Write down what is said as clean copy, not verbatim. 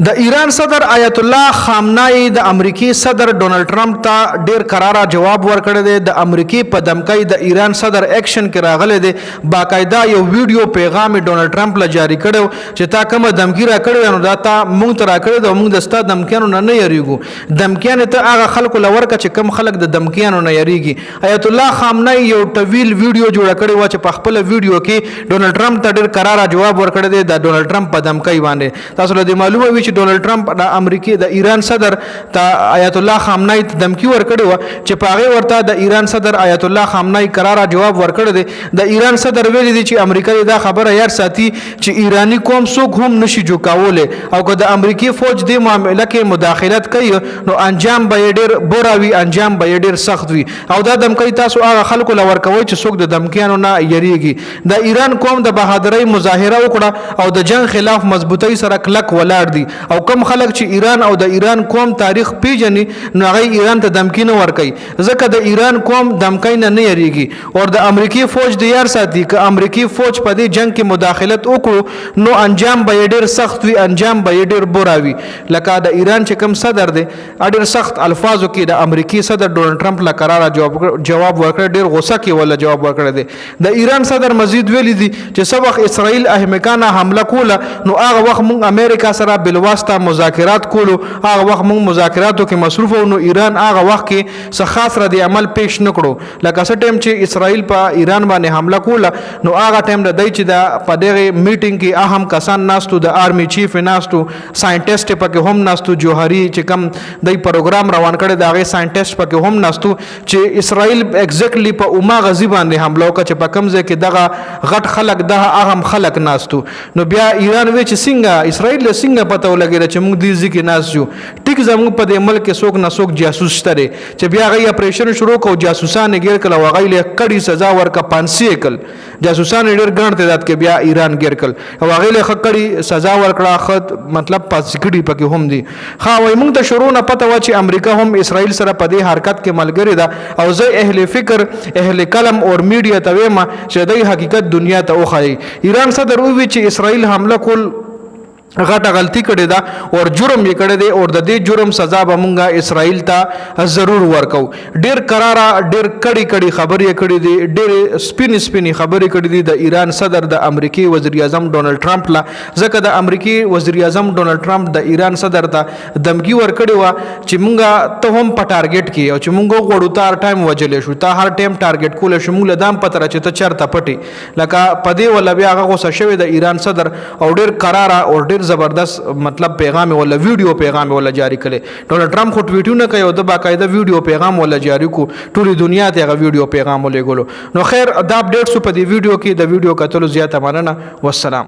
د ایران صدر آیت الله خامنه‌ای د امریکای صدر ډونالد ټرمپ ته ډیر قراره جواب ورکړی دی. د امریکای په دمکۍ د ایران صدر اکشن کې راغلی دی. باقاعده یو ویډیو پیغام ډونالد ټرمپ له جاری کړو چې تا کومه دمکی را کړې نو دا تا مونږ ته را کړې دا مونږ د ستا دمکیانو نه یریږو. دمکیان ته هغه خلکو لورکه چې کم خلک د دمکیانو نه یریږي. آیت الله خامنه‌ای یو طویل ویډیو جوړ کړی و چې په خپل ویډیو کې ډونالد ټرمپ ته ډیر قراره جواب ورکړی دی د ډونالد ټرمپ په دمکۍ باندې. تاسو له معلومه وي چې ډونالد ټرمپ د امریکای د ایران صدر ته آیت الله خامنه‌ای ته دمکی ورکړی و چې پاغه ورته د ایران صدر آیت الله خامنه‌ای قراره جواب ورکړی دی. د ایران صدر ویلي دی چې امریکا دا خبره یار ساتي چې ایرانی قوم څوک هم نشي جوړکوله او که د امریکای فوج د معاملې کې مداخلت کوي نو انجام به ډیر بوراوي، انجام به ډیر سخت وي. او دا دمکی تاسو هغه خلکو لور کوي چې څوک د دمکیانو نه یریږي. د ایران قوم د بهادرۍ مظاهره وکړه او د جنگ خلاف مضبوطی سره کلک ولاړ دي. او کم خلک چې ایران او د ایران قوم تاریخ پیژني نو هغه ایران ته دمکی نه ورکوي ځکه د ایران قوم دمکی نه یریږي. او د امریکای فوج د یار ساتي که امریکای فوج په دې جنگ کې مداخلت وکړو نو انجام به ډیر سخت وي، انجام به ډیر بوراوي. لکه د ایران چې کوم صدر دی ډیر سخت الفاظو کې د امریکای صدر ډونالد ټرمپ له قراره جواب ورکړ، ډیر غوسه کې ولا جواب ورکړ دی. د ایران صدر مزید ویلي دي چې څو وخت اسرائیل احمقانه حمله کوله نو هغه وخت مونږ امریکا سره بلواسطه مذاکرات کولو، هغه وخت مونږ مذاکراتو کې مصروف وو. نو ایران هغه وخت کې څه خاص ردی عمل پیش نکړو. لکه څه ټیم چې اسرائیل په ایران باندې حمله کوله نو هغه ټیم د دای چې د په دغه میټینګ کې اهم کسان ناستو، د آرمی چیف ناستو، ساينټیسټ پکې هم ناستو، جوهری چې کم دای پروګرام روان کړي دا غي ساينټیسټ پکې هم ناستو چې اسرائیل ایگزیکټلی په اوما غزي باندې حمله وکړه چې په کوم ځای کې دغه غټ خلک دغه اهم خلک ناستو. نو بیا ایران وی چې څنګه اسرائیل له څنګه پته ولګی چې موږ دې ځکه ناس جو ټیک زموږ په دې ملک کې څوک نه څوک جاسوس شته چې بیا غي اپریشن شروع کو جاسوسان غیر کله وغی له کړي سزا ورکا 500 کل جاسوسان ډیر ګڼ تعداد کې بیا ایران غیر کل وغی له کړي سزا ورکړه خد مطلب پاسکړي پکې هم دي. خا وای موږ ته شروع نه پته و چې امریکا هم اسرائیل سره په دې حرکت کې ملګری ده او زه اهل فکر اهل کلم اور میډیا ته وایم چې د حقیقت دنیا ته وخی. ایران صدر وی چې اسرائیل حمله کول غټه غلطی کړې ده او جرم یې کړی دی او د دې جرم سزا به مونږه اسرائیل ته ضرور ورکو. ډیر قراره ډیر کړي کړي خبرې کړې دي، ډیر سپینې خبرې کړې دي د ایران صدر د امریکای وزیر اعظم ډونالد ټرمپ لا ځکه د امریکای وزیر اعظم ډونالد ټرمپ د ایران صدر ته دمکی ورکړی و چې مونږه ته هم په ټارګټ کې او چې مونږ غوړو تار ټایم وجلې شو ته هر ټایم ټارګټ کول شو مونږ لدام پتر چې ته چرته پټي لکه پدې ولا بیا هغه غوسه شوی د ایران صدر او ډیر قراره او ډیر زبردست مطلب پیغام ولا ویډیو پیغام ولا جاری کړي. ډونالد ټرمپ خو ټویټونه کوي او د باقاعده ویډیو پیغام ولا جاری کو ټولي دنیا ته هغه ویډیو پیغام ولګولو. نو خیر دا اپډیټس په دې ویډیو کې د ویډیو کتلو زیاته مننه. والسلام.